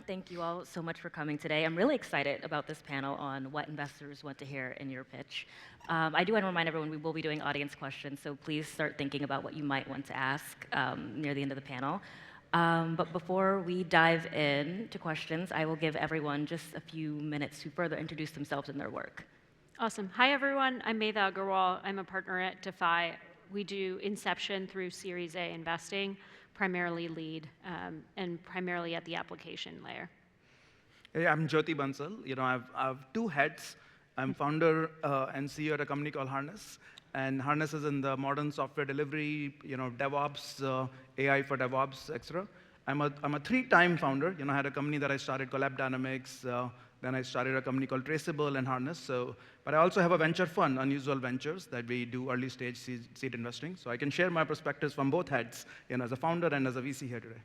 Thank you all so much for coming today. I'm really excited about this panel on what investors want to hear in your pitch. I do want to remind everyone we will be doing audience questions, so please start thinking about what you might want to ask near the end of the panel. But before we dive in to questions, I will give everyone just a few minutes to further introduce themselves and their work. Awesome. Hi, everyone. I'm Medha Agarwal. I'm a partner at Defy. We do inception through Series A investing, primarily lead, and primarily at the application layer. Hey, I'm Jyoti Bansal. I've two hats. I'm founder and CEO at a company called Harness. And Harness is in the modern software delivery, DevOps, AI for DevOps, etc. I'm a three-time founder. I had a company that I started called AppDynamics. Then I started a company called Traceable and Harness. But I also have a venture fund, Unusual Ventures, that we do early stage seed investing. So I can share my perspectives from both heads, as a founder and as a VC here today.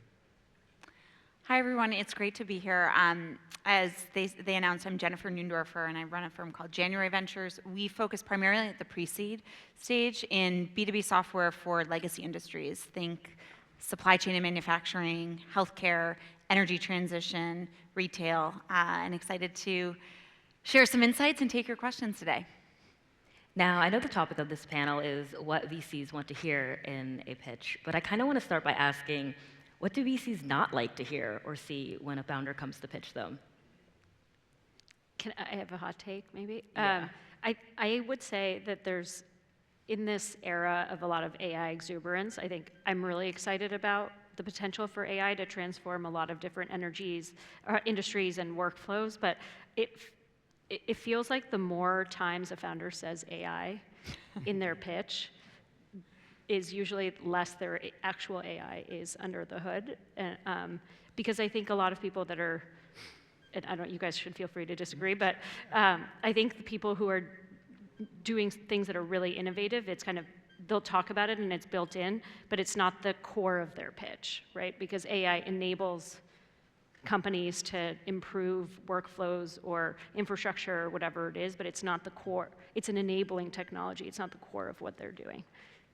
Hi, everyone. It's great to be here. As they announced, I'm Jennifer Neundorfer, and I run a firm called January Ventures. We focus primarily at the pre-seed stage in B2B software for legacy industries. Think supply chain and manufacturing, healthcare, energy transition, retail, and excited to share some insights and take your questions today. Now, I know the topic of this panel is what VCs want to hear in a pitch, but I kind of want to start by asking, what do VCs not like to hear or see when a founder comes to pitch them? Can I have a hot take, maybe? Yeah. I would say that there's, in this era of a lot of AI exuberance, I think I'm really excited about the potential for AI to transform a lot of different industries and workflows, but it feels like the more times a founder says AI in their pitch is usually less their actual AI is under the hood. Because I think a lot of people that are, and you guys should feel free to disagree, but I think the people who are doing things that are really innovative, it's kind of, they'll talk about it and it's built in, but it's not the core of their pitch, right? Because AI enables companies to improve workflows or infrastructure or whatever it is, but it's not the core. It's an enabling technology. It's not the core of what they're doing.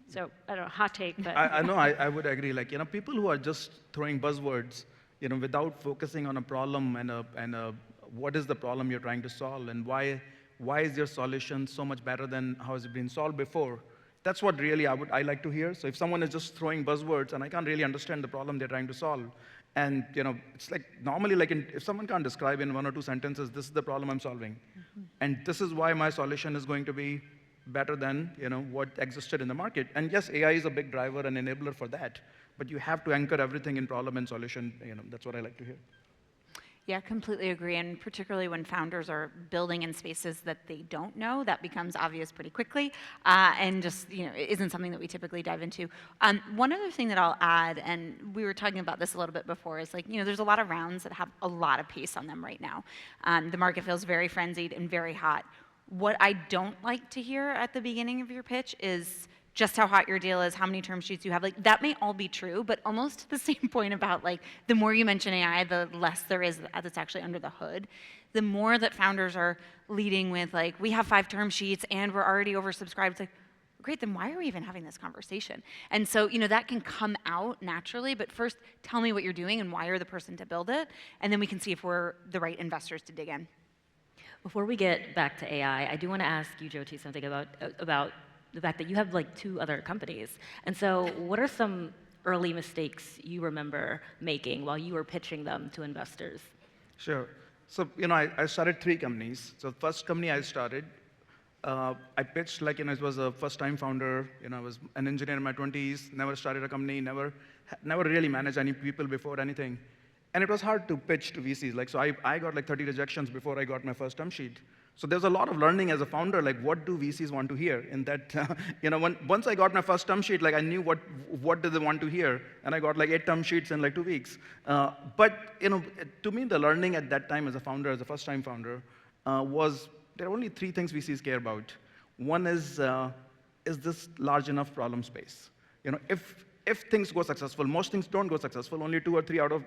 So I don't know, hot take, but. I know, I would agree. People who are just throwing buzzwords, without focusing on a problem and what is the problem you're trying to solve and why is your solution so much better than how has it been solved before? That's what really I like to hear. So if someone is just throwing buzzwords and I can't really understand the problem they're trying to solve, and it's like normally if someone can't describe in one or two sentences, this is the problem I'm solving, and this is why my solution is going to be better than what existed in the market. And yes, AI is a big driver and enabler for that, but you have to anchor everything in problem and solution. That's what I like to hear. Yeah, completely agree, and particularly when founders are building in spaces that they don't know, that becomes obvious pretty quickly, and just isn't something that we typically dive into. One other thing that I'll add, and we were talking about this a little bit before, is there's a lot of rounds that have a lot of pace on them right now. The market feels very frenzied and very hot. What I don't like to hear at the beginning of your pitch is just how hot your deal is, how many term sheets you have. That may all be true, but almost to the same point about the more you mention AI, the less there is that's actually under the hood. The more that founders are leading with we have 5 term sheets and we're already oversubscribed, it's great, then why are we even having this conversation? And so, that can come out naturally, but first tell me what you're doing and why you're the person to build it, and then we can see if we're the right investors to dig in. Before we get back to AI, I do want to ask you, Jyoti, something about the fact that you have 2 other companies. And so what are some early mistakes you remember making while you were pitching them to investors? Sure. So, I started 3 companies. So first company I started, I pitched it was a first-time founder. I was an engineer in my 20s, never started a company, never really managed any people before anything. And it was hard to pitch to VCs. So I got 30 rejections before I got my first term sheet. So there's a lot of learning as a founder, what do VCs want to hear? In that, once I got my first term sheet, I knew what do they want to hear, and I got 8 term sheets in 2 weeks. But to me, the learning at that time as a founder, as a first-time founder, was there are only 3 things VCs care about. One is this large enough problem space? If things go successful, most things don't go successful. Only 2 or 3 out of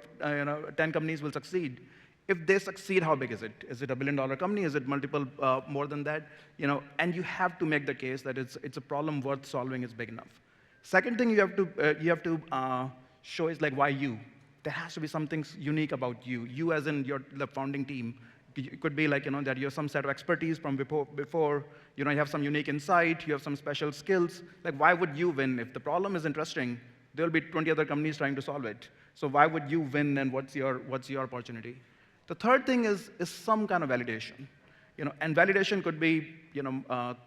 10 companies will succeed. If they succeed, how big is it? Is it a billion-dollar company? Is it multiple more than that? And you have to make the case that it's a problem worth solving is big enough. Second thing you have to show is why you. there has to be something unique about you. You as in the founding team. It could be like, that you have some set of expertise from before, you have some unique insight, you have some special skills. Like, why would you win? If the problem is interesting, there'll be 20 other companies trying to solve it. So why would you win, and what's your opportunity? The third thing is some kind of validation. And validation could be,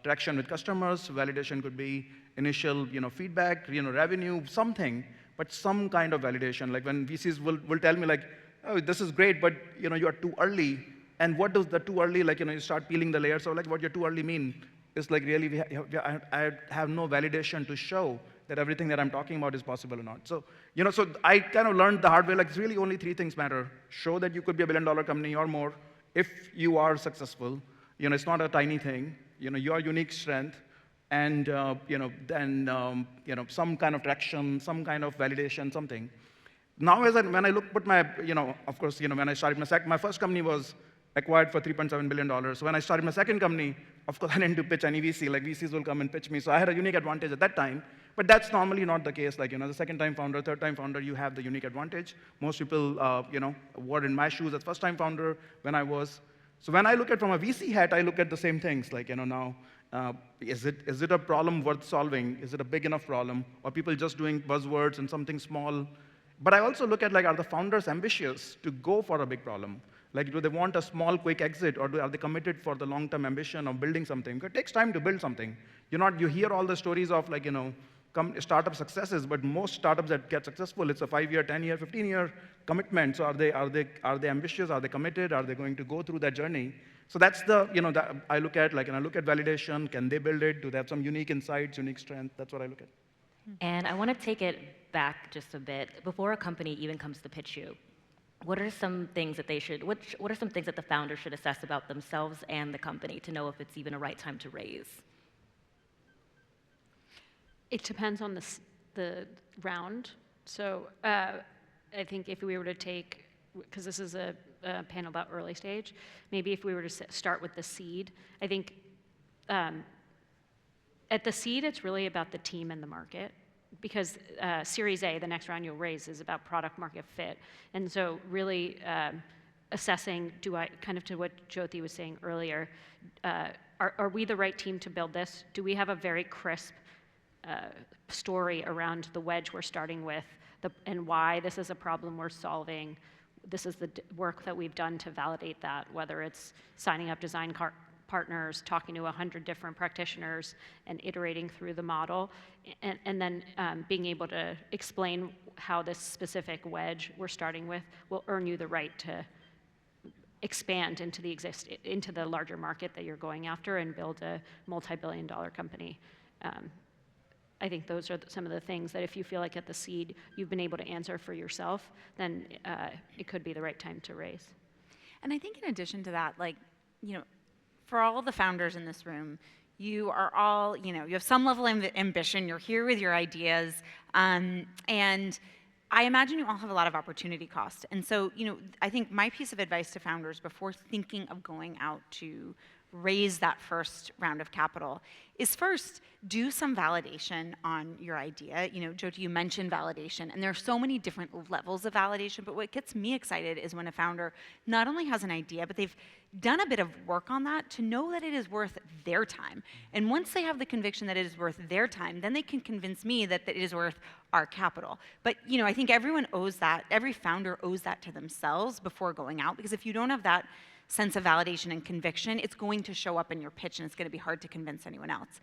traction with customers. Validation could be initial, feedback, revenue, something, but some kind of validation. Like when VCs will tell me, like, oh, this is great, but you are too early. And what does the too early, like, you start peeling the layers. So like, what you're too early mean is like, really, I have no validation to show that everything that I'm talking about is possible or not. So, so I kind of learned the hard way, like, it's really only 3 things matter. Show that you could be a billion-dollar company or more if you are successful. It's not a tiny thing. Your unique strength, and, then, some kind of traction, some kind of validation, something. Now, when I put my, of course, when I started my first company was acquired for $3.7 billion. So when I started my second company, of course, I didn't do pitch any VC. Like, VCs will come and pitch me. So I had a unique advantage at that time. But that's normally not the case. Like, the second-time founder, third-time founder, you have the unique advantage. Most people, were in my shoes as first-time founder when I was. So when I look at from a VC hat, I look at the same things. Like, now, is it a problem worth solving? Is it a big enough problem? Or people just doing buzzwords and something small? But I also look at, like, are the founders ambitious to go for a big problem? Like, do they want a small, quick exit, or are they committed for the long-term ambition of building something? Because it takes time to build something. You hear all the stories of, like, startup successes, but most startups that get successful, it's a 5-year, 10-year, 15-year commitment. So are they ambitious? Are they committed? Are they going to go through that journey? So that's the, that I look at, like, and I look at validation. Can they build it? Do they have some unique insights, unique strength? That's what I look at. And I want to take it back just a bit. Before a company even comes to pitch you, what are some things that what are some things that the founder should assess about themselves and the company to know if it's even a right time to raise? It depends on the round. So I think if we were to take, because this is a panel about early stage, maybe if we were to start with the seed, I think at the seed, it's really about the team and the market. Because Series A, the next round you'll raise, is about product market fit. And so really assessing, kind of to what Jyoti was saying earlier, are we the right team to build this? Do we have a very crisp story around the wedge we're starting with, and why this is a problem we're solving? This is the work that we've done to validate that, whether it's signing up design partners, talking to 100 different practitioners, and iterating through the model, and then being able to explain how this specific wedge we're starting with will earn you the right to expand into the larger market that you're going after and build a multi-billion-dollar company. I think those are some of the things that if you feel like at the seed you've been able to answer for yourself, then it could be the right time to raise. And I think in addition to that, like, for all the founders in this room, you are all, you have some level of ambition, you're here with your ideas, and I imagine you all have a lot of opportunity cost. And so, I think my piece of advice to founders before thinking of going out to raise that first round of capital is first, do some validation on your idea. Jyoti, you mentioned validation, and there are so many different levels of validation, but what gets me excited is when a founder not only has an idea, but they've done a bit of work on that to know that it is worth their time. And once they have the conviction that it is worth their time, then they can convince me that it is worth our capital. But I think everyone owes that, every founder owes that to themselves before going out, because if you don't have that sense of validation and conviction, it's going to show up in your pitch and it's going to be hard to convince anyone else.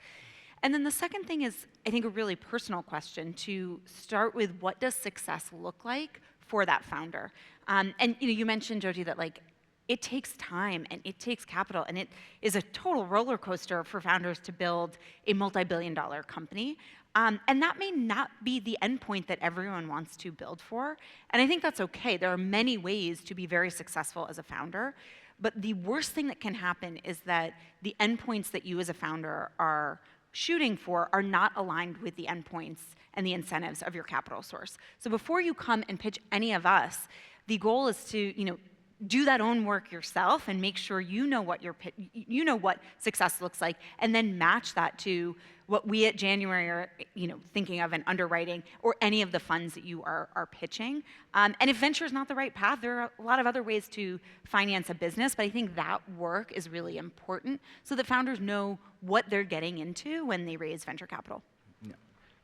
And then the second thing is, I think, a really personal question to start with: what does success look like for that founder? And you mentioned, Jyoti, that like it takes time and it takes capital, and it is a total roller coaster for founders to build a multi-billion-dollar company. And that may not be the endpoint that everyone wants to build for. And I think that's okay. There are many ways to be very successful as a founder. But the worst thing that can happen is that the endpoints that you as a founder are shooting for are not aligned with the endpoints and the incentives of your capital source. So before you come and pitch any of us, the goal is to, do that own work yourself and make sure you know what you know what success looks like, and then match that to what we at January are thinking of in underwriting or any of the funds that you are pitching. And if venture is not the right path, there are a lot of other ways to finance a business, but I think that work is really important so that founders know what they're getting into when they raise venture capital. Yeah.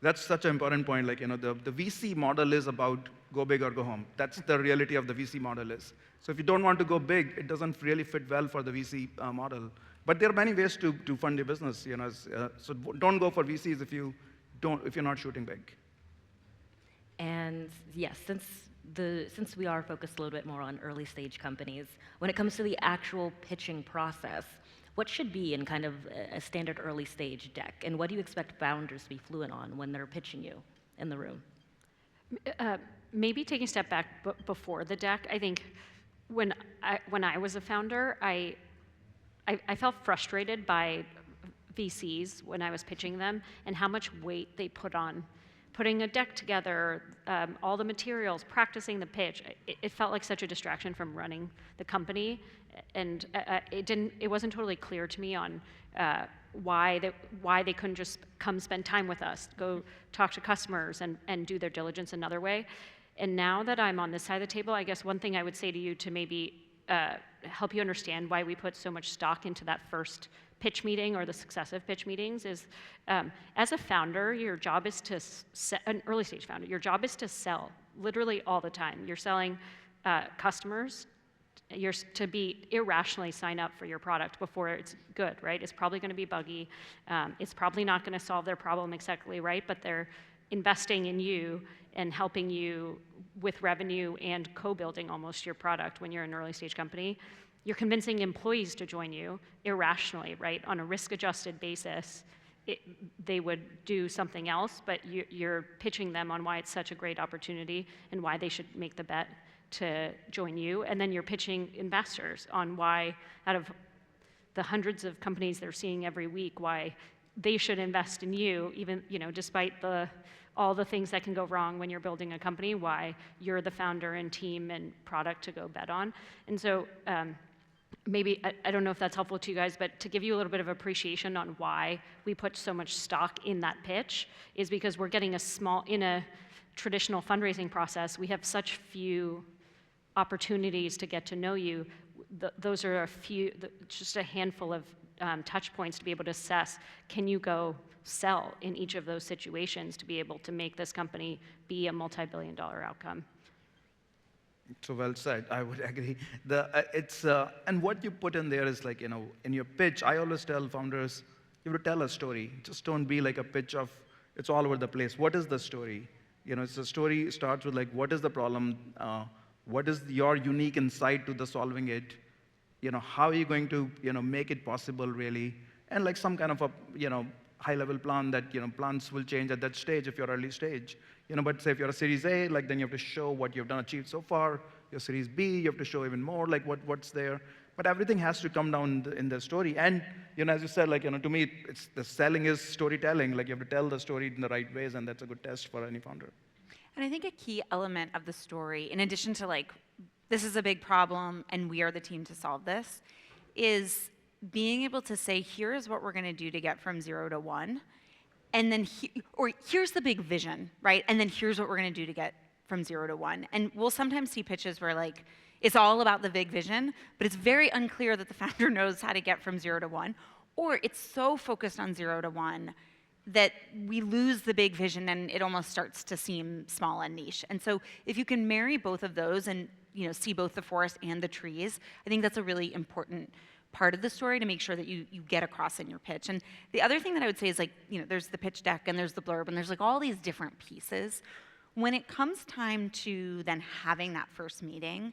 That's such an important point. Like, the VC model is about go big or go home. That's the reality of the VC model is. So if you don't want to go big, it doesn't really fit well for the VC model. But there are many ways to fund your business. So don't go for VCs if you're not shooting big. And yes, since we are focused a little bit more on early stage companies, when it comes to the actual pitching process, what should be in kind of a standard early stage deck? And what do you expect founders to be fluent on when they're pitching you in the room? Maybe taking a step back before the deck, I think when I was a founder, I felt frustrated by VCs when I was pitching them and how much weight they put on putting a deck together, all the materials, practicing the pitch. It felt like such a distraction from running the company, and it wasn't totally clear to me on why they couldn't just come spend time with us, go talk to customers and do their diligence another way. And now that I'm on this side of the table, I guess one thing I would say to you to maybe help you understand why we put so much stock into that first pitch meeting or the successive pitch meetings is, as a founder, your job is to, an early stage founder, your job is to sell literally all the time. You're selling customers. You're to be irrationally sign up for your product before it's good, right? It's probably going to be buggy. It's probably not going to solve their problem exactly right, but they're investing in you and helping you with revenue and co-building almost your product when you're an early stage company. You're convincing employees to join you irrationally, right? On a risk-adjusted basis, they would do something else, but you're pitching them on why it's such a great opportunity and why they should make the bet to join you. And then you're pitching investors on why, out of the hundreds of companies they're seeing every week, why they should invest in you, even despite all the things that can go wrong when you're building a company, why you're the founder and team and product to go bet on. And so maybe, I don't know if that's helpful to you guys, but to give you a little bit of appreciation on why we put so much stock in that pitch is because we're getting in a traditional fundraising process, we have such few opportunities to get to know you. Those are just a handful of touch points to be able to assess, can you go sell in each of those situations to be able to make this company be a multi-billion-dollar outcome? So well said. I would agree. And what you put in there is like, in your pitch, I always tell founders, you have to tell a story. Just don't be like a pitch of, it's all over the place. What is the story? It's a story starts with like, what is the problem? What is your unique insight to the solving it? How are you going to, make it possible really? And like some kind of a, high-level plan that, plans will change at that stage if you're early stage. But say if you're a Series A, like then you have to show what you've achieved so far. Your Series B, you have to show even more, like what's there. But everything has to come down in the story. And, as you said, like, to me, it's the selling is storytelling. Like you have to tell the story in the right ways, and that's a good test for any founder. And I think a key element of the story, in addition to like, this is a big problem and we are the team to solve this, is being able to say, here's what we're going to do to get from 0 to 1. And then, or here's the big vision, right? And then here's what we're going to do to get from 0 to 1. And we'll sometimes see pitches where like, it's all about the big vision, but it's very unclear that the founder knows how to get from 0 to 1. Or it's so focused on 0 to 1 that we lose the big vision and it almost starts to seem small and niche. And so if you can marry both of those and see both the forest and the trees, I think that's a really important part of the story to make sure that you get across in your pitch. And the other thing that I would say is like, there's the pitch deck and there's the blurb and there's like all these different pieces. When it comes time to then having that first meeting,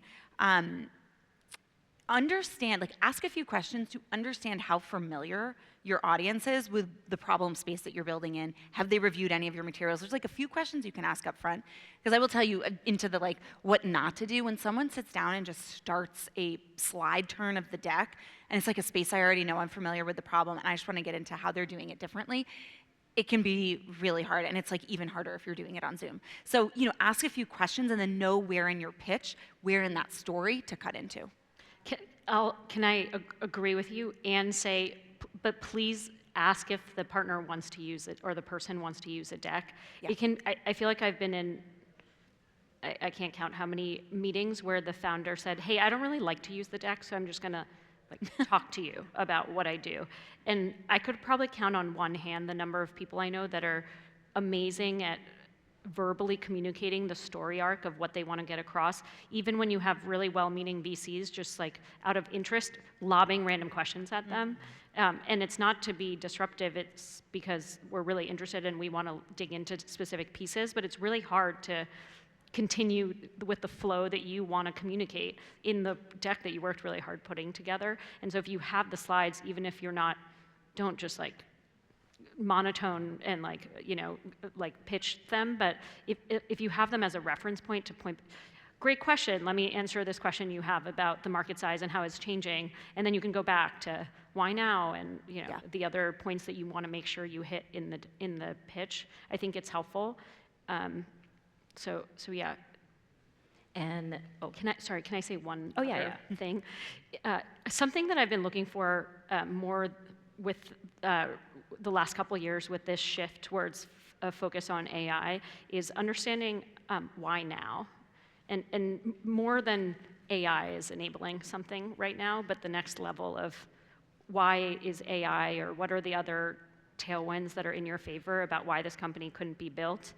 understand, like ask a few questions to understand how familiar your audience is with the problem space that you're building in. Have they reviewed any of your materials? There's like a few questions you can ask up front, because I will tell you into the like what not to do when someone sits down and just starts a slide turn of the deck, and it's like a space I already know, I'm familiar with the problem, and I just want to get into how they're doing it differently. it can be really hard, and it's like even harder if you're doing it on Zoom. So, ask a few questions and then know where in your pitch, where in that story to cut into. Can I agree with you and say, but please ask if the partner wants to use it or the person wants to use a deck. Yeah. I feel like I've been in, I can't count how many meetings where the founder said, hey, I don't really like to use the deck, so I'm just gonna talk to you about what I do. And I could probably count on one hand the number of people I know that are amazing at verbally communicating the story arc of what they want to get across, even when you have really well-meaning VCs just out of interest lobbing random questions at them. And it's not to be disruptive, it's because we're really interested and we want to dig into specific pieces, but it's really hard to continue with the flow that you want to communicate in the deck that you worked really hard putting together. And so if you have the slides, even if you're not, don't just monotone and pitch them, but if you have them as a reference point to point, great question, let me answer this question you have about the market size and how it's changing, and then you can go back to why now and the other points that you want to make sure you hit in the pitch. I think it's helpful. So yeah. And can I say one Oh, yeah, other yeah. thing? Something that I've been looking for more with the last couple of years with this shift towards a focus on AI is understanding why now. And more than AI is enabling something right now, but the next level of why is AI, or what are the other tailwinds that are in your favor about why this company couldn't be built.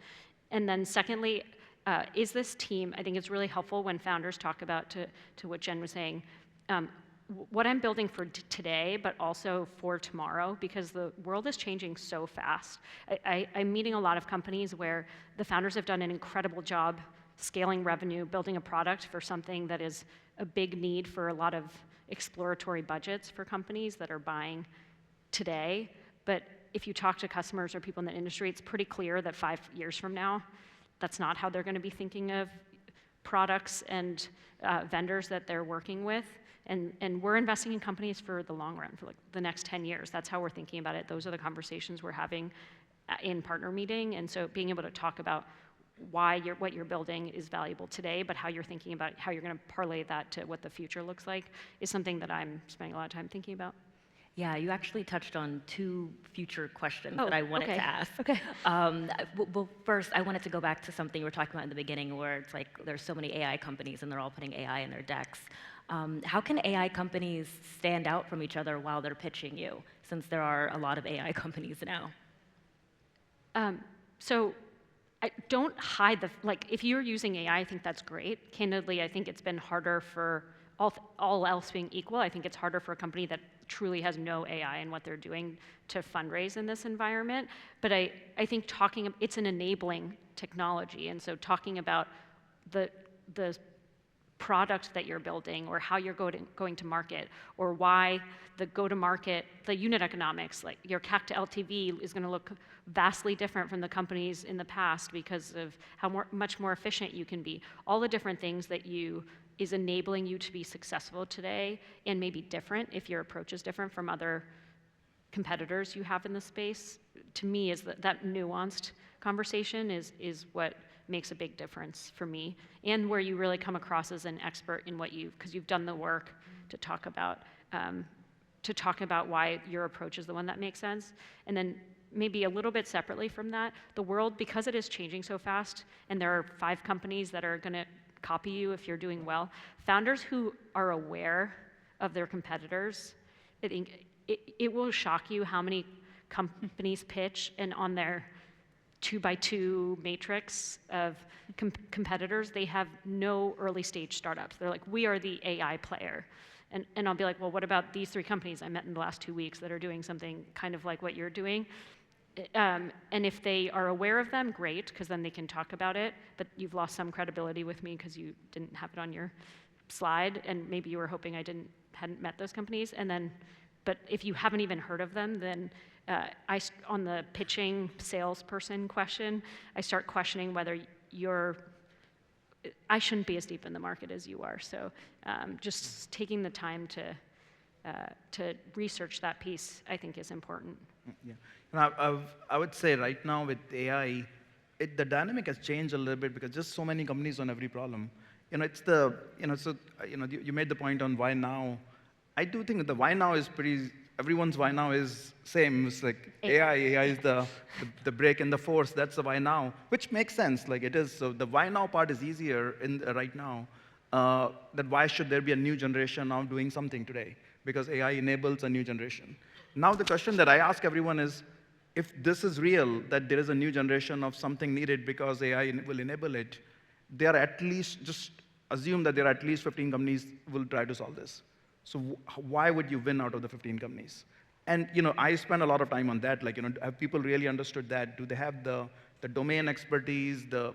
And then secondly, is this team, I think it's really helpful when founders talk about, to what Jen was saying, what I'm building for today, but also for tomorrow, because the world is changing so fast. I'm meeting a lot of companies where the founders have done an incredible job scaling revenue, building a product for something that is a big need for a lot of exploratory budgets for companies that are buying today. But if you talk to customers or people in the industry, it's pretty clear that 5 years from now, that's not how they're going to be thinking of products and vendors that they're working with. And we're investing in companies for the long run, for the next 10 years. That's how we're thinking about it. Those are the conversations we're having in partner meeting. And so being able to talk about why what you're building is valuable today, but how you're thinking about how you're going to parlay that to what the future looks like is something that I'm spending a lot of time thinking about. Yeah, you actually touched on 2 future questions that I wanted to ask. Okay. Well, first, I wanted to go back to something you were talking about in the beginning, where it's there's so many AI companies and they're all putting AI in their decks. How can AI companies stand out from each other while they're pitching you, since there are a lot of AI companies now? So I don't hide if you're using AI, I think that's great. Candidly, I think it's been harder for all else being equal. I think it's harder for a company that truly has no AI in what they're doing to fundraise in this environment. But I think it's an enabling technology. And so talking about the product that you're building, or how you're going to market, or why the go-to-market, the unit economics, your CAC to LTV is going to look vastly different from the companies in the past because of how much more efficient you can be. All the different things that is enabling you to be successful today, and maybe different if your approach is different from other competitors you have in the space. To me, is that nuanced conversation is what makes a big difference for me, and where you really come across as an expert in because you've done the work to talk about why your approach is the one that makes sense. And then maybe a little bit separately from that, the world, because it is changing so fast, and there are 5 companies that are going to copy you if you're doing well, founders who are aware of their competitors, I think it will shock you how many companies pitch, and on their 2x2 matrix of competitors, they have no early stage startups. They're like, we are the AI player. And I'll be like, well, what about these 3 companies I met in the last 2 weeks that are doing something kind of like what you're doing? And if they are aware of them, great, because then they can talk about it. But you've lost some credibility with me because you didn't have it on your slide, and maybe you were hoping I hadn't met those companies. But if you haven't even heard of them, then on the pitching salesperson question, I start questioning whether I shouldn't be as deep in the market as you are. So just taking the time to to research that piece, I think is important. Yeah. I would say right now with AI, the dynamic has changed a little bit because just so many companies on every problem. It's you made the point on why now. I do think that the why now is everyone's why now is same. It's like AI is the break in the force. That's the why now, which makes sense. Like it is. So the why now part is easier right now. That why should there be a new generation now doing something today? Because AI enables a new generation. Now the question that I ask everyone is, if this is real, that there is a new generation of something needed because AI will enable it, there are at least, just assume that there are at least 15 companies will try to solve this. So why would you win out of the 15 companies? And I spend a lot of time on that. Like, have people really understood that? Do they have the domain expertise, the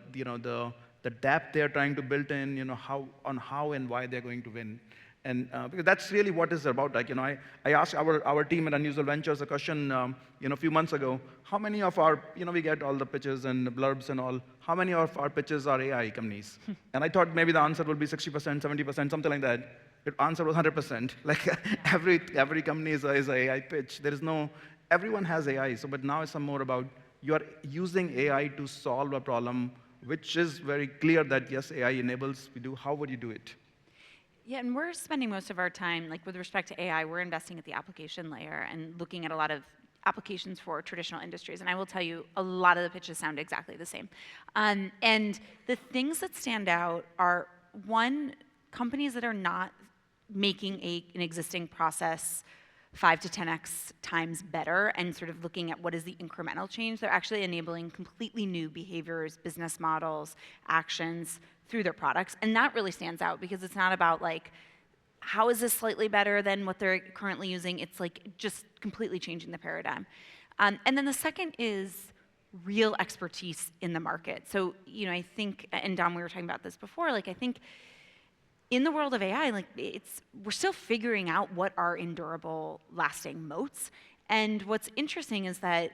depth they're trying to build in, how and why they're going to win? And because that's really what it's about. Like, I asked our team at Unusual Ventures a question, a few months ago. How many of our, we get all the pitches and the blurbs and all. How many of our pitches are AI companies? And I thought maybe the answer would be 60%, 70%, something like that. The answer was 100%. Like every company is an AI pitch. There is no, everyone has AI. So, but now it's some more about you are using AI to solve a problem, which is very clear that yes, AI enables. How would you do it? Yeah, and we're spending most of our time, like with respect to AI, we're investing at the application layer and looking at a lot of applications for traditional industries. And I will tell you, a lot of the pitches sound exactly the same. And the things that stand out are, one, companies that are not making an existing process 5 to 10x times better and sort of looking at what is the incremental change. They're actually enabling completely new behaviors, business models, actions through their products. And that really stands out because it's not about like, how is this slightly better than what they're currently using? It's like just completely changing the paradigm. And then the second is real expertise in the market. So, I think, and Dom, we were talking about this before, like I think in the world of AI, like we're still figuring out what are endurable, lasting moats. And what's interesting is that,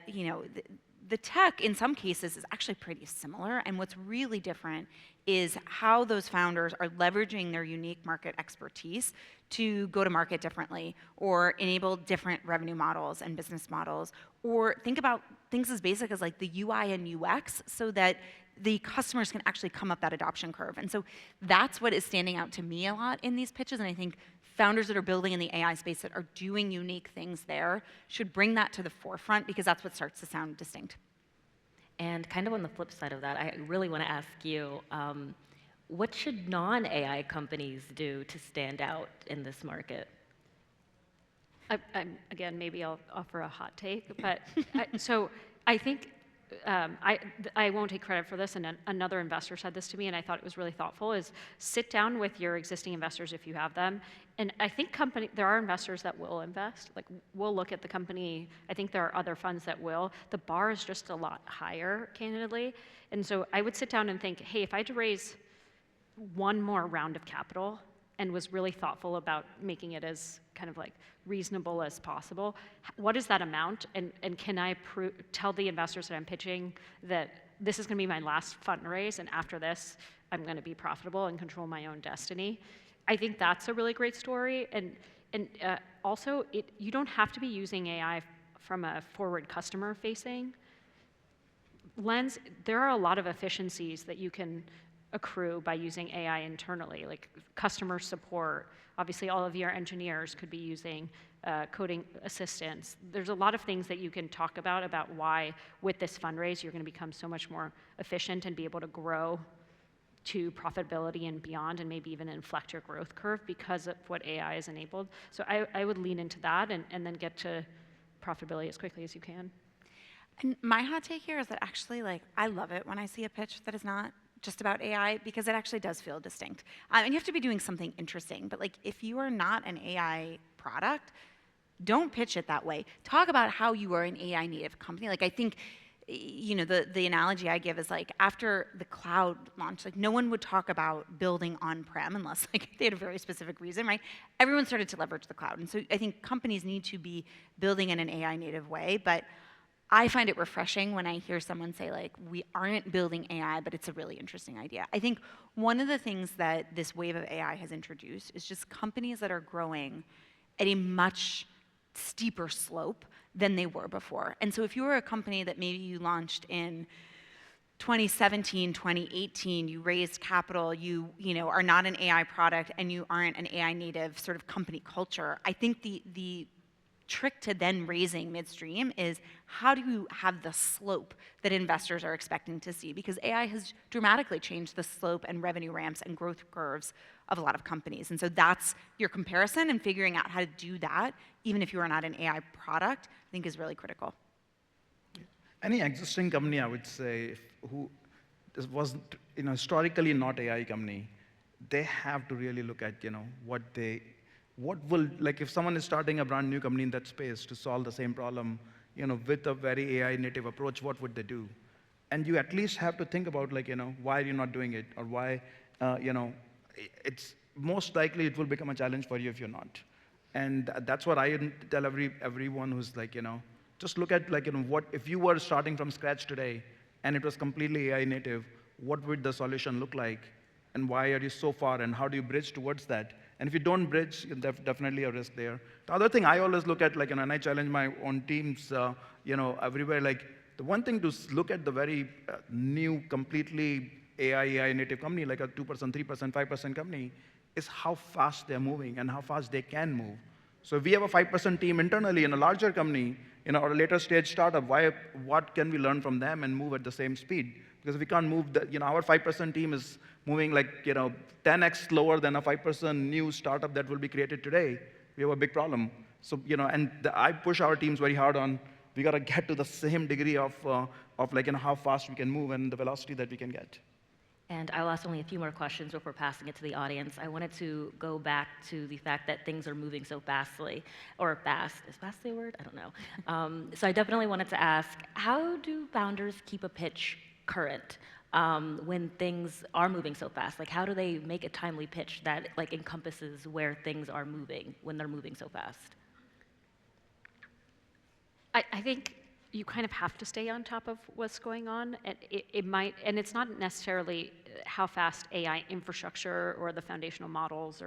the tech in some cases is actually pretty similar. And what's really different is how those founders are leveraging their unique market expertise to go to market differently or enable different revenue models and business models, or think about things as basic as like the UI and UX so that the customers can actually come up that adoption curve. And so that's what is standing out to me a lot in these pitches. And I think founders that are building in the AI space that are doing unique things there should bring that to the forefront because that's what starts to sound distinct. And kind of on the flip side of that, I really want to ask you, what should non-AI companies do to stand out in this market? Again, maybe I'll offer a hot take, but so I think I won't take credit for this, and another investor said this to me, and I thought it was really thoughtful, is sit down with your existing investors if you have them. And I think there are investors that will invest. Like, we'll look at the company. I think there are other funds that will. The bar is just a lot higher, candidly. And so I would sit down and think, hey, if I had to raise one more round of capital and was really thoughtful about making it as kind of like reasonable as possible, what is that amount? And can I tell the investors that I'm pitching that this is gonna be my last fundraise, and after this, I'm gonna be profitable and control my own destiny? I think that's a really great story. And also, you don't have to be using AI from a forward customer-facing lens. There are a lot of efficiencies that you can accrue by using AI internally, like customer support. Obviously, all of your engineers could be using coding assistants. There's a lot of things that you can talk about why with this fundraise you're going to become so much more efficient and be able to grow to profitability and beyond, and maybe even inflect your growth curve because of what AI has enabled. So I would lean into that and then get to profitability as quickly as you can. And my hot take here is that actually, like, I love it when I see a pitch that is not just about AI because it actually does feel distinct. And you have to be doing something interesting, but like if you are not an AI product, don't pitch it that way. Talk about how you are an AI native company. Like I think, the analogy I give is like after the cloud launched, like no one would talk about building on-prem unless like they had a very specific reason, right? Everyone started to leverage the cloud. And so I think companies need to be building in an AI native way, but I find it refreshing when I hear someone say like, we aren't building AI, but it's a really interesting idea. I think one of the things that this wave of AI has introduced is just companies that are growing at a much steeper slope than they were before. And so if you were a company that maybe you launched in 2017, 2018, you raised capital, you are not an AI product, and you aren't an AI native sort of company culture, I think the trick to then raising midstream is how do you have the slope that investors are expecting to see? Because AI has dramatically changed the slope and revenue ramps and growth curves of a lot of companies. And so that's your comparison, and figuring out how to do that, even if you are not an AI product, I think is really critical. Any existing company, I would say, who was historically not AI company, they have to really look at what will, like if someone is starting a brand new company in that space to solve the same problem, with a very AI native approach, what would they do? And you at least have to think about why you're not doing it, or why, it's most likely it will become a challenge for you if you're not. And that's what I tell everyone who's just look at what if you were starting from scratch today and it was completely AI native, what would the solution look like, and why are you so far, and how do you bridge towards that? And if you don't bridge, there's definitely a risk there. The other thing I always look at, and I challenge my own teams, everywhere, the one thing to look at the very new, completely AI native company, like a 2%, 3%, 5% company, is how fast they're moving and how fast they can move. So if we have a 5% team internally in a larger company, or a later stage startup, what can we learn from them and move at the same speed? Because if we can't move, our 5% team is moving 10x slower than a 5% new startup that will be created today. We have a big problem. So, I push our teams very hard on, we got to get to the same degree of how fast we can move and the velocity that we can get. And I'll ask only a few more questions before passing it to the audience. I wanted to go back to the fact that things are moving so fastly, or fast. Is fastly a word? I don't know. So I definitely wanted to ask, how do founders keep a pitch current when things are moving so fast? How do they make a timely pitch that encompasses where things are moving when they're moving so fast? I think you kind of have to stay on top of what's going on. And it might, and it's not necessarily how fast AI infrastructure or the foundational models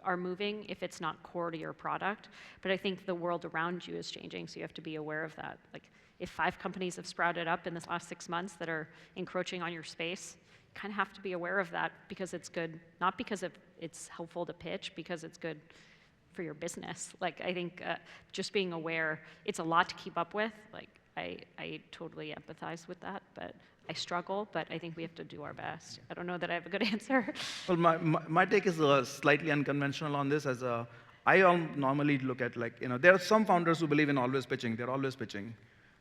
are moving if it's not core to your product. But I think the world around you is changing, so you have to be aware of that. If 5 companies have sprouted up in this last 6 months that are encroaching on your space, you kind of have to be aware of that because it's good, not because it's helpful to pitch, because it's good for your business. I think just being aware, it's a lot to keep up with. I totally empathize with that, but I struggle, but I think we have to do our best. I don't know that I have a good answer. Well, my take is slightly unconventional on this. I normally look at there are some founders who believe in always pitching. They're always pitching.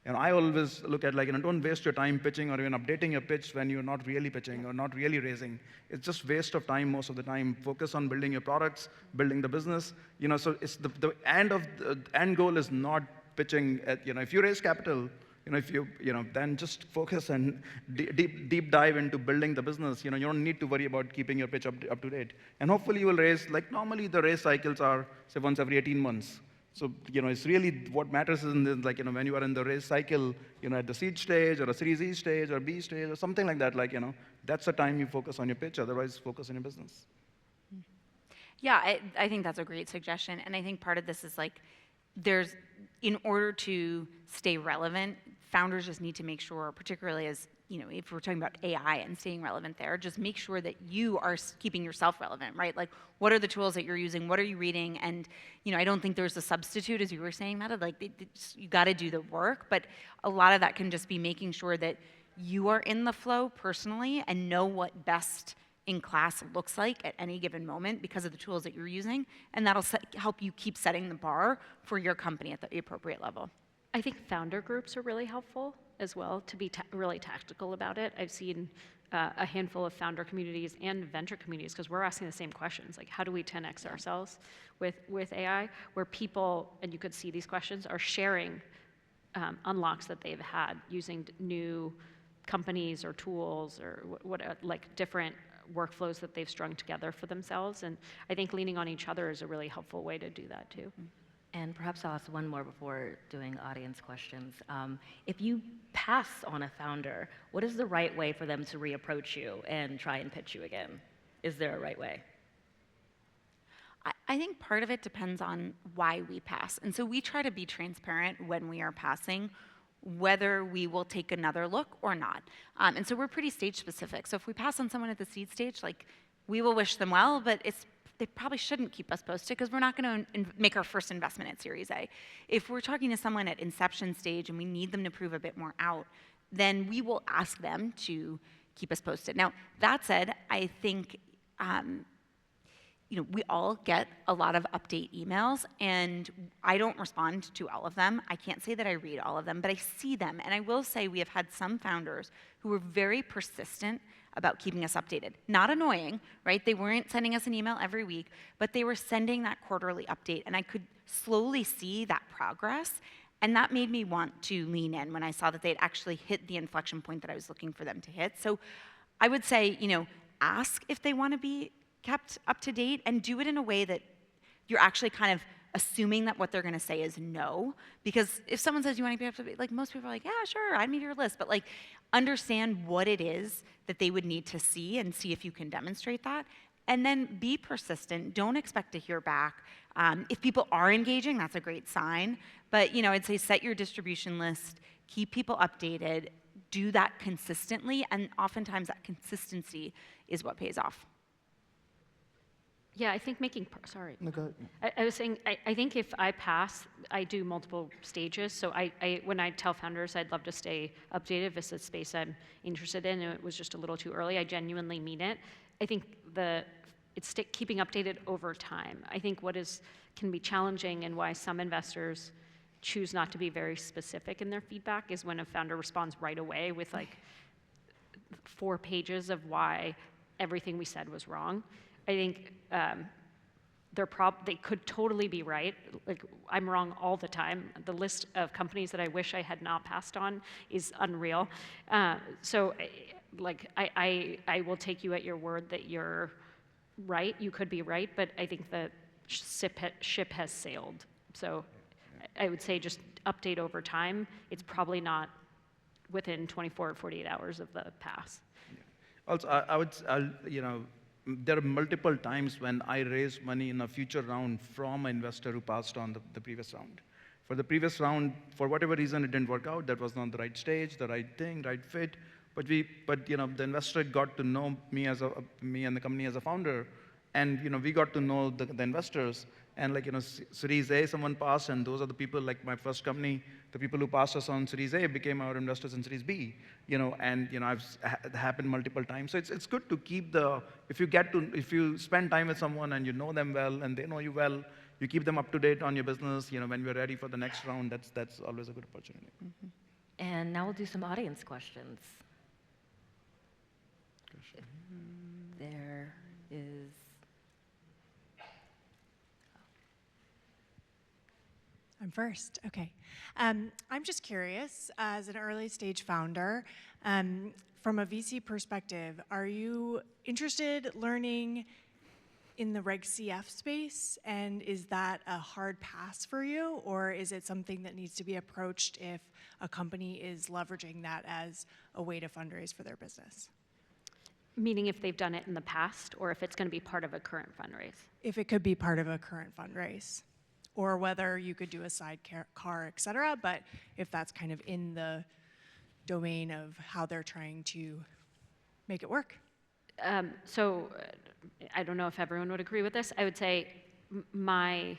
And I always look at don't waste your time pitching or even updating your pitch when you're not really pitching or not really raising. It's just waste of time most of the time. Focus on building your products, building the business. So it's the end goal is not pitching. If you raise capital, then just focus and deep dive into building the business. You don't need to worry about keeping your pitch up to date. And hopefully you will raise, normally the raise cycles are, say, once every 18 months. So, it's really what matters is when you are in the raise cycle, at the seed stage or a Series E stage or B stage or something like that, that's the time you focus on your pitch, otherwise focus on your business. Yeah, I think that's a great suggestion. And I think part of this is in order to stay relevant, founders just need to make sure, particularly as, if we're talking about AI and staying relevant there, just make sure that you are keeping yourself relevant, right? What are the tools that you're using? What are you reading? And, I don't think there's a substitute, as you were saying, Medha. You got to do the work, but a lot of that can just be making sure that you are in the flow personally and know what best in class looks like at any given moment because of the tools that you're using, and that'll help you keep setting the bar for your company at the appropriate level. I think founder groups are really helpful as well, to be really tactical about it. I've seen a handful of founder communities and venture communities, because we're asking the same questions, how do we 10x ourselves with AI, where people, and you could see these questions, are sharing unlocks that they've had using new companies or tools or different workflows that they've strung together for themselves. And I think leaning on each other is a really helpful way to do that too. And perhaps I'll ask one more before doing audience questions. If you pass on a founder, what is the right way for them to reapproach you and try and pitch you again? Is there a right way? I think part of it depends on why we pass. And so we try to be transparent when we are passing, whether we will take another look or not. And so we're pretty stage specific. So if we pass on someone at the seed stage, like, we will wish them well, but they probably shouldn't keep us posted because we're not going to make our first investment at Series A. If we're talking to someone at inception stage and we need them to prove a bit more out, then we will ask them to keep us posted. Now, that said, I think we all get a lot of update emails, and I don't respond to all of them. I can't say that I read all of them, but I see them. And I will say we have had some founders who were very persistent about keeping us updated. Not annoying, right? They weren't sending us an email every week, but they were sending that quarterly update, and I could slowly see that progress. And that made me want to lean in when I saw that they'd actually hit the inflection point that I was looking for them to hit. So I would say, ask if they want to be kept up to date, and do it in a way that you're actually kind of assuming that what they're going to say is no. Because if someone says you want to be up to date, like, most people are like, yeah, sure, I'd meet your list. But like, understand what it is that they would need to see and see if you can demonstrate that. And then be persistent. Don't expect to hear back. If people are engaging, that's a great sign. But I'd say set your distribution list, keep people updated, do that consistently, and oftentimes that consistency is what pays off. Yeah, I think sorry. No, go ahead. I was saying, I think if I pass, I do multiple stages. So when I tell founders I'd love to stay updated, if it's a space I'm interested in, and it was just a little too early, I genuinely mean it. I think it's keeping updated over time. I think can be challenging, and why some investors choose not to be very specific in their feedback, is when a founder responds right away with like 4 pages of why everything we said was wrong. I think they could totally be right. Like, I'm wrong all the time. The list of companies that I wish I had not passed on is unreal. So I will take you at your word that you're right. You could be right, but I think the ship has sailed. So I would say just update over time. It's probably not within 24 or 48 hours of the pass. Also, there are multiple times when I raised money in a future round from an investor who passed on the previous round. For the previous round, for whatever reason, it didn't work out. That was not the right stage, the right thing, right fit. But the investor got to know me and the company as a founder, and we got to know the investors. And Series A, someone passed, and those are the people, like my first company, the people who passed us on Series A became our investors in Series B. I've happened multiple times. So it's good to keep if you spend time with someone and you know them well and they know you well, you keep them up to date on your business. When we're ready for the next round, that's always a good opportunity. Mm-hmm. And now we'll do some audience questions. There is. I'm first, okay. I'm just curious, as an early stage founder, from a VC perspective, are you interested learning in the Reg CF space, and is that a hard pass for you, or is it something that needs to be approached if a company is leveraging that as a way to fundraise for their business? Meaning if they've done it in the past, or if it's going to be part of a current fundraise? If it could be part of a current fundraise, or whether you could do a sidecar, et cetera, but if that's kind of in the domain of how they're trying to make it work. So I don't know if everyone would agree with this. I would say my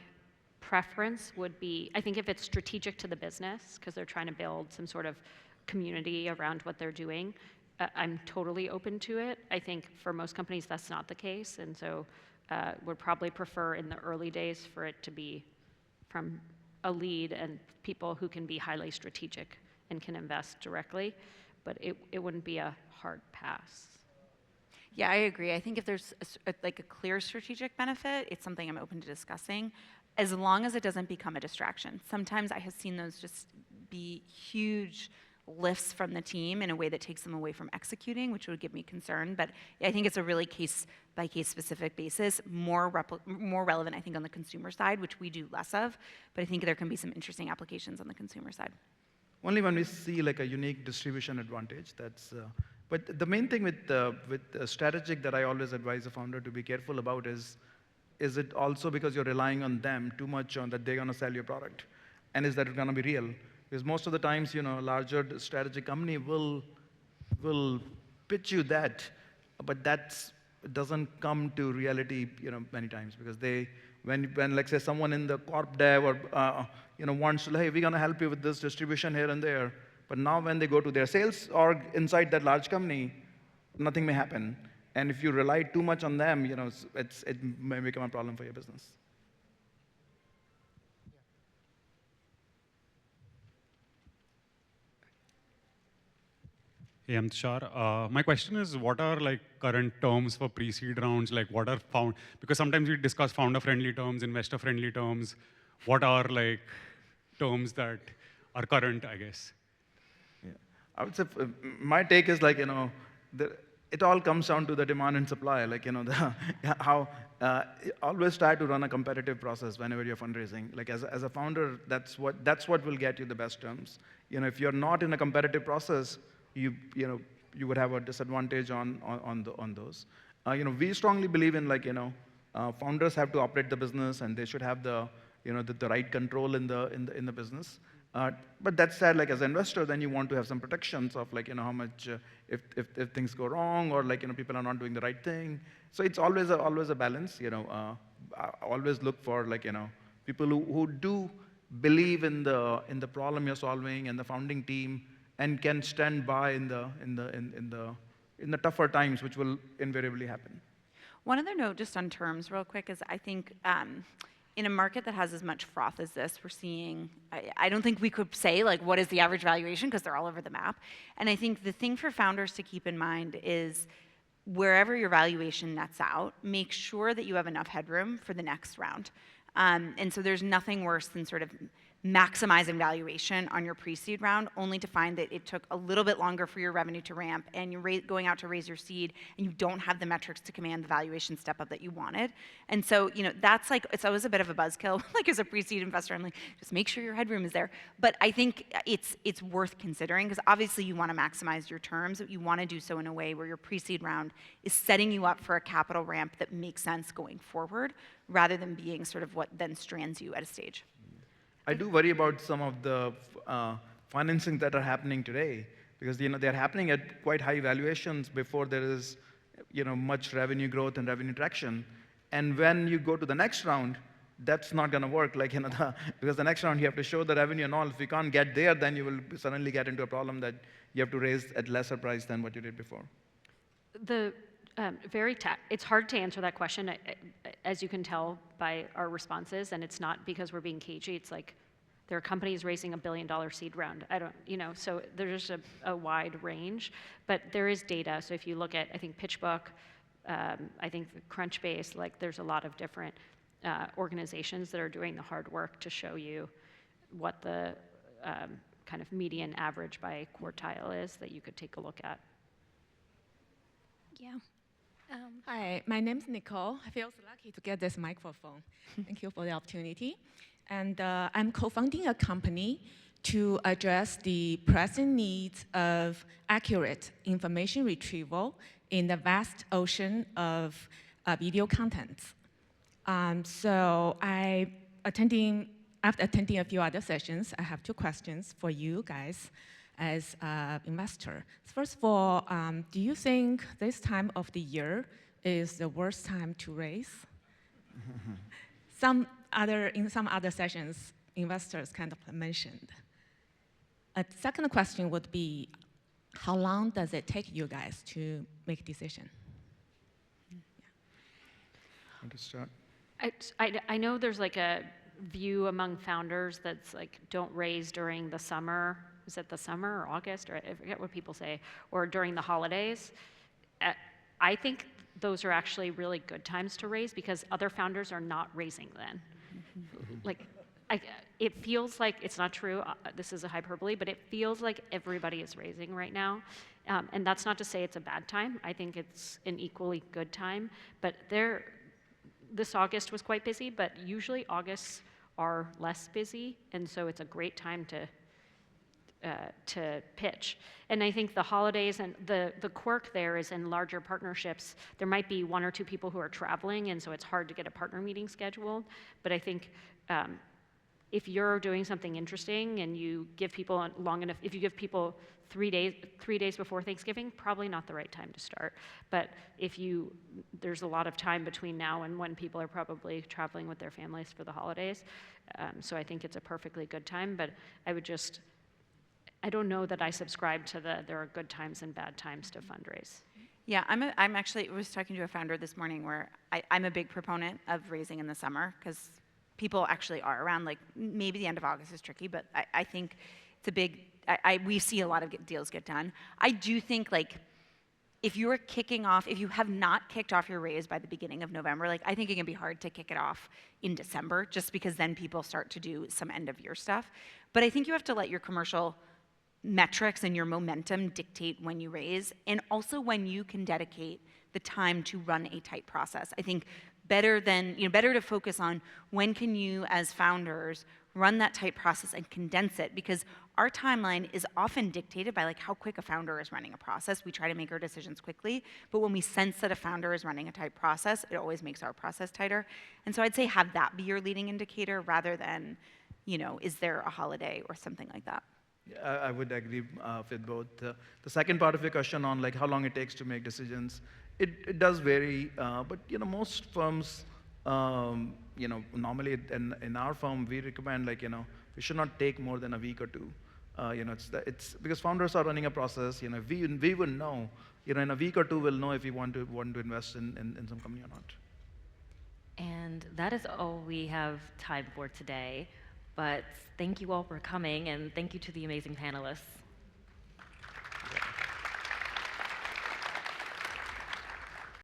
preference would be, I think if it's strategic to the business, because they're trying to build some sort of community around what they're doing, I'm totally open to it. I think for most companies that's not the case, and so would probably prefer in the early days for it to be from a lead and people who can be highly strategic and can invest directly, but it wouldn't be a hard pass. Yeah, I agree. I think if there's a clear strategic benefit, it's something I'm open to discussing, as long as it doesn't become a distraction. Sometimes I have seen those just be huge lifts from the team in a way that takes them away from executing, which would give me concern. But I think it's a really case-by-case specific basis, more relevant, I think, on the consumer side, which we do less of. But I think there can be some interesting applications on the consumer side. Only when we see a unique distribution advantage. But the main thing with strategic that I always advise a founder to be careful about is is it also because you're relying on them too much on that they're going to sell your product? And is that going to be real? Because most of the times, a larger strategic company will pitch you that, but that doesn't come to reality, many times, because when like say someone in the corp dev or wants to, hey, we're going to help you with this distribution here and there, but now when they go to their sales org inside that large company, nothing may happen. And if you rely too much on them, it may become a problem for your business. Hey, I'm Tushar. My question is, what are like current terms for pre-seed rounds? Like, what are found? Because sometimes we discuss founder-friendly terms, investor-friendly terms. What are like terms that are current, I guess? Yeah, I would say my take is like it all comes down to the demand and supply. Like how always try to run a competitive process whenever you're fundraising. Like as a founder, that's what will get you the best terms. If you're not in a competitive process, you would have a disadvantage on those. We strongly believe in founders have to operate the business and they should have the right control in the business. But that said, like as an investor, then you want to have some protections of how much if things go wrong or people are not doing the right thing. So it's always a balance. I always look for people who do believe in the problem you're solving and the founding team and can stand by in the tougher times, which will invariably happen. One other note just on terms real quick is I think in a market that has as much froth as this, we're seeing, I don't think we could say what is the average valuation because they're all over the map. And I think the thing for founders to keep in mind is wherever your valuation nets out, make sure that you have enough headroom for the next round. And so there's nothing worse than sort of maximizing valuation on your pre-seed round, only to find that it took a little bit longer for your revenue to ramp, and you're going out to raise your seed, and you don't have the metrics to command the valuation step up that you wanted. And so, that's it's always a bit of a buzzkill. As a pre-seed investor, I'm like, just make sure your headroom is there. But I think it's worth considering, because obviously you want to maximize your terms, but you want to do so in a way where your pre-seed round is setting you up for a capital ramp that makes sense going forward, rather than being sort of what then strands you at a stage. I do worry about some of the financing that are happening today, because they're happening at quite high valuations before there is much revenue growth and revenue traction. And when you go to the next round, that's not going to work. Because the next round you have to show the revenue and all. If you can't get there, then you will suddenly get into a problem that you have to raise at lesser price than what you did before. It's hard to answer that question, as you can tell by our responses, and it's not because we're being cagey. It's like there are companies raising $1 billion seed round. So there's just a wide range, but there is data. So if you look at, I think PitchBook, I think Crunchbase, there's a lot of different organizations that are doing the hard work to show you what the kind of median average by quartile is that you could take a look at. Yeah. Hi, my name is Nicole. I feel so lucky to get this microphone. Thank you for the opportunity. And I'm co-founding a company to address the pressing needs of accurate information retrieval in the vast ocean of video content. So after attending a few other sessions, I have two questions for you guys as an investor. First of all, do you think this time of the year is the worst time to raise? In some other sessions, investors kind of mentioned. A second question would be, how long does it take you guys to make a decision? Want to start? I know there's a view among founders that's don't raise during the summer. Is it the summer or August, or I forget what people say, or during the holidays? I think those are actually really good times to raise because other founders are not raising then. It feels like, it's not true, this is a hyperbole, but it feels like everybody is raising right now. And that's not to say it's a bad time. I think it's an equally good time. But this August was quite busy, but usually Augusts are less busy, and so it's a great time to to pitch. And I think the holidays and the quirk there is in larger partnerships, there might be 1 or 2 people who are traveling, and so it's hard to get a partner meeting scheduled. But I think if you're doing something interesting and you give people long enough, if you give people 3 days before Thanksgiving, probably not the right time to start. But if there's a lot of time between now and when people are probably traveling with their families for the holidays. So I think it's a perfectly good time, but I don't know that I subscribe to there are good times and bad times to fundraise. Yeah, I'm actually, I was talking to a founder this morning where I'm a big proponent of raising in the summer because people actually are around. Like maybe the end of August is tricky, but I think it's a big, we see a lot of deals get done. I do think like if you have not kicked off your raise by the beginning of November, like I think it can be hard to kick it off in December just because then people start to do some end of year stuff. But I think you have to let your commercial metrics and your momentum dictate when you raise and also when you can dedicate the time to run a tight process. I think better to focus on when can you as founders run that tight process and condense it, because our timeline is often dictated by like how quick a founder is running a process. We try to make our decisions quickly, but when we sense that a founder is running a tight process, it always makes our process tighter. And so I'd say have that be your leading indicator rather than, is there a holiday or something like that. Yeah, I would agree with both. The second part of your question on like how long it takes to make decisions, it does vary, but most firms, normally in our firm we recommend like we should not take more than a week or 2. It's because founders are running a process. We will know. In a week or 2 we'll know if we want to invest in some company or not. And that is all we have time for today. But thank you all for coming, and thank you to the amazing panelists.